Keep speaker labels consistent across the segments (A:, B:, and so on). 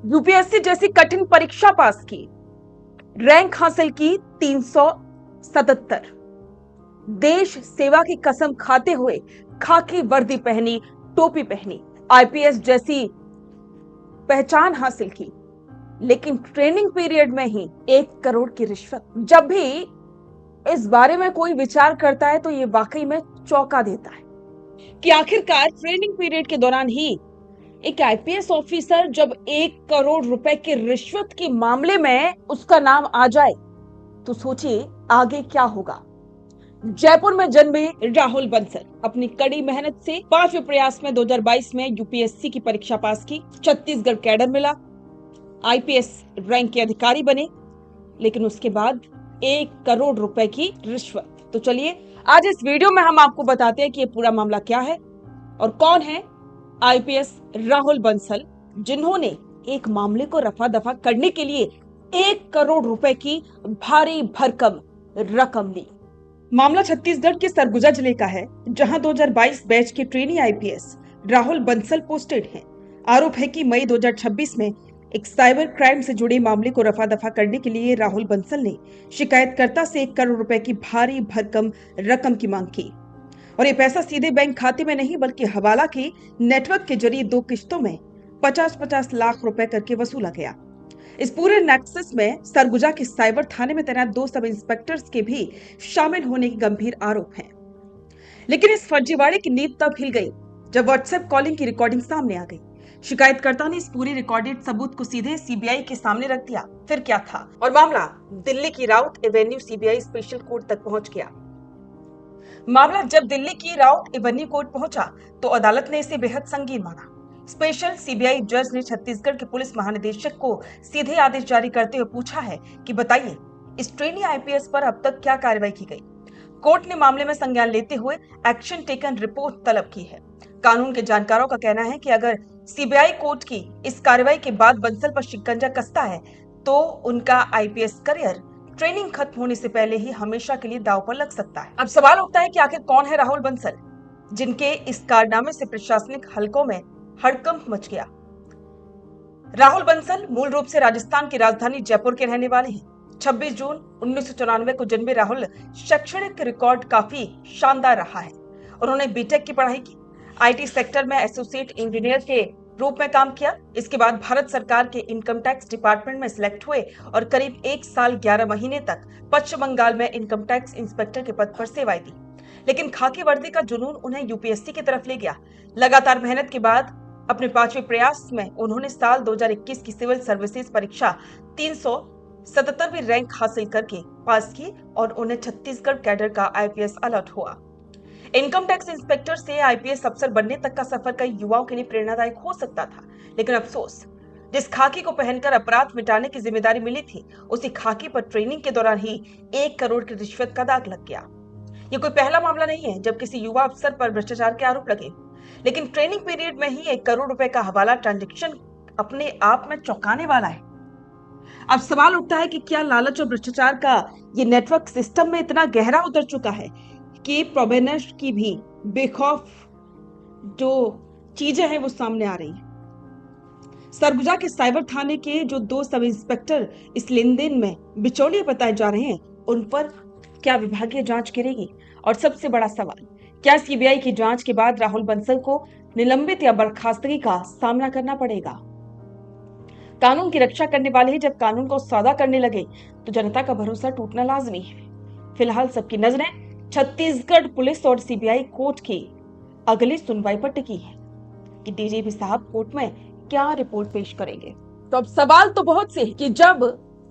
A: UPSC जैसी कठिन परीक्षा पास की, रैंक हासिल की 377, देश सेवा की कसम खाते हुए खाकी वर्दी पहनी, टोपी पहनी, आईपीएस जैसी पहचान हासिल की, लेकिन ट्रेनिंग पीरियड में ही 1 करोड़ की रिश्वत। जब भी इस बारे में कोई विचार करता है तो ये वाकई में चौंका देता है कि आखिरकार ट्रेनिंग पीरियड के दौरान ही एक आईपीएस ऑफिसर जब 1 करोड़ रुपए की रिश्वत के मामले में उसका नाम आ जाए तो सोचिए आगे क्या होगा। जयपुर में जन्मे राहुल बंसल अपनी कड़ी मेहनत से 5वें प्रयास में 2022 में यूपीएससी की परीक्षा पास की, छत्तीसगढ़ कैडर मिला, आईपीएस रैंक के अधिकारी बने, लेकिन उसके बाद 1 करोड़ रुपए की रिश्वत। तो चलिए आज इस वीडियो में हम आपको बताते हैं कि ये पूरा मामला क्या है और कौन है आईपीएस राहुल बंसल, जिन्होंने एक मामले को रफा दफा करने के लिए 1 करोड़ रुपए की भारी भरकम रकम ली। मामला छत्तीसगढ़ के सरगुजा जिले का है, जहां 2022 बैच के trainee IPS Rahul Bansal posted हैं। आरोप है कि मई 2026 में एक साइबर क्राइम से जुड़े मामले को रफा दफा करने के लिए राहुल बंसल ने शिकायतकर्ता से 1 करोड़ रुपए की भारी भरकम रकम की मांग की और ये पैसा सीधे बैंक खाते में नहीं बल्कि हवाला के नेटवर्क के जरिए 2 किश्तों में 50-50 लाख रुपए करके वसूला गया। इस पूरे नेक्सस में सरगुजा के साइबर थाने में तैनात 2 सब इंस्पेक्टर्स के भी शामिल होने के गंभीर आरोप हैं। लेकिन इस फर्जीवाड़े की नींव तब हिल गई जब व्हाट्सएप कॉलिंग की रिकॉर्डिंग सामने आ गई। शिकायतकर्ता ने इस पूरी रिकॉर्डेड सबूत को सीधे सीबीआई के सामने रख दिया। फिर क्या था और मामला दिल्ली की Raut Avenue CBI special court तक पहुंच गया। मामला जब दिल्ली की राउत एवेन्यू कोर्ट पहुंचा तो अदालत ने इसे बेहद संगीन माना। स्पेशल सीबीआई जज ने छत्तीसगढ़ के पुलिस महानिदेशक को सीधे आदेश जारी करते हुए पूछा है कि बताइए इस ट्रेनी आईपीएस पर अब तक क्या कार्रवाई की गई। कोर्ट ने मामले में संज्ञान लेते हुए एक्शन टेकन रिपोर्ट तलब की है। कानून के जानकारों का कहना है कि अगर सीबीआई कोर्ट की इस कार्रवाई के बाद बंसल पर शिकंजा कसता है तो उनका आईपीएस करियर ट्रेनिंग खत्म होने से पहले ही हमेशा के लिए दांव पर लग सकता है। अब सवाल उठता है कि आखिर कौन है राहुल बंसल, जिनके इस कारनामे से प्रशासनिक हलकों में हड़कंप मच गया। राहुल बंसल मूल रूप से राजस्थान की राजधानी जयपुर के रहने वाले हैं। 26 जून 1994 को जन्मे राहुल शैक्षणिक रिकॉर्ड काफी शानदार रहा है। उन्होंने बीटेक की पढ़ाई की, आईटी सेक्टर में एसोसिएट इंजीनियर के रूप में काम किया। इसके बाद भारत सरकार के इनकम टैक्स डिपार्टमेंट में सिलेक्ट हुए और करीब 1 साल 11 महीने तक पश्चिम बंगाल में इनकम टैक्स इंस्पेक्टर के पद पर सेवाएं दी। लेकिन खाकी वर्दी का जुनून उन्हें यूपीएससी की तरफ ले गया। लगातार मेहनत के बाद अपने 5वें प्रयास में उन्होंने साल 2021 की सिविल सर्विसेज परीक्षा 377वीं रैंक हासिल करके पास की और उन्हें छत्तीसगढ़ कैडर का आईपीएस अलर्ट हुआ। इनकम टैक्स इंस्पेक्टर से आईपीएस अफसर बनने तक का सफर कई युवाओं के लिए प्रेरणादायक हो सकता था, लेकिन अफसोस जिस खाकी को पहनकर अपराध मिटाने की जिम्मेदारी मिली थी उसी खाकी पर ट्रेनिंग के दौरान ही 1 करोड़ की रिश्वत का दाग लग गया। ये कोई पहला मामला नहीं है जब किसी युवा अफसर पर भ्रष्टाचार के आरोप लगे, लेकिन ट्रेनिंग पीरियड में ही 1 करोड़ रुपए का हवाला ट्रांजैक्शन अपने आप में चौंकाने वाला है। अब सवाल उठता है कि क्या लालच और भ्रष्टाचार का ये नेटवर्क सिस्टम में इतना गहरा उतर चुका है कि प्रोबेनर की भी बेखौफ जो चीजें हैं वो सामने आ रही हैं। सरगुजा के साइबर थाने के जो 2 सब इंस्पेक्टर इस लेन देन में बिचौलिए बताए जा रहे हैं, उन पर क्या विभागीय जांच करेगी? और सबसे बड़ा सवाल, क्या सीबीआई की जांच के बाद राहुल बंसल को निलंबित या बर्खास्तगी का सामना करना पड़ेगा? कानून की रक्षा करने वाले ही जब कानून को सौदा करने लगे तो जनता का भरोसा टूटना लाजमी है। फिलहाल सबकी नजरें छत्तीसगढ़ पुलिस और सीबीआई कोर्ट की अगली सुनवाई पर टिकी है कि डीजीपी साहब कोर्ट में क्या रिपोर्ट पेश करेंगे। तो अब सवाल तो बहुत से कि जब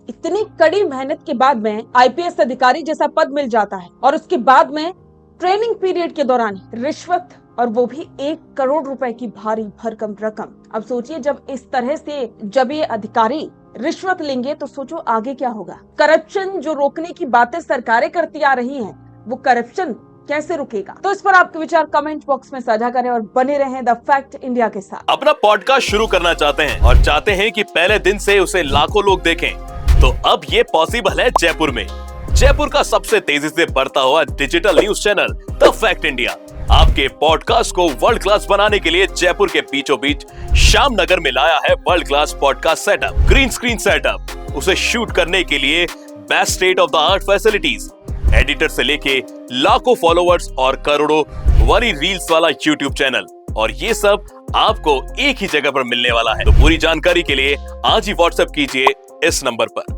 A: इतनी कड़ी मेहनत के बाद में आईपीएस अधिकारी जैसा पद मिल जाता है और उसके बाद में ट्रेनिंग पीरियड के दौरान रिश्वत, और वो भी 1 करोड़ रुपए की भारी भरकम रकम। अब सोचिए जब इस तरह से जब ये अधिकारी रिश्वत लेंगे तो सोचो आगे क्या होगा। करप्शन जो रोकने की बातें सरकारें करती आ रही हैं, वो करप्शन कैसे रुकेगा? तो इस पर आपके विचार कमेंट बॉक्स में साझा करें और बने रहें द फैक्ट इंडिया के साथ।
B: अपना पॉडकास्ट शुरू करना चाहते हैं और चाहते हैं कि पहले दिन से उसे लाखों लोग देखें, तो अब ये पॉसिबल है जयपुर में। जयपुर का सबसे तेजी से बढ़ता हुआ digital news channel the fact India आपके पॉडकास्ट को वर्ल्ड क्लास बनाने के लिए जयपुर के बीचों बीच श्याम नगर में लाया है world class podcast setup, green screen setup. उसे शूट करने के लिए best state of the art facilities, editor से लेके लाखों फॉलोअर्स और करोड़ों वाली रील्स वाला यूट्यूब चैनल, और ये सब आपको एक ही जगह पर मिलने वाला है। तो पूरी जानकारी के लिए आज ही व्हाट्सएप कीजिए इस नंबर पर।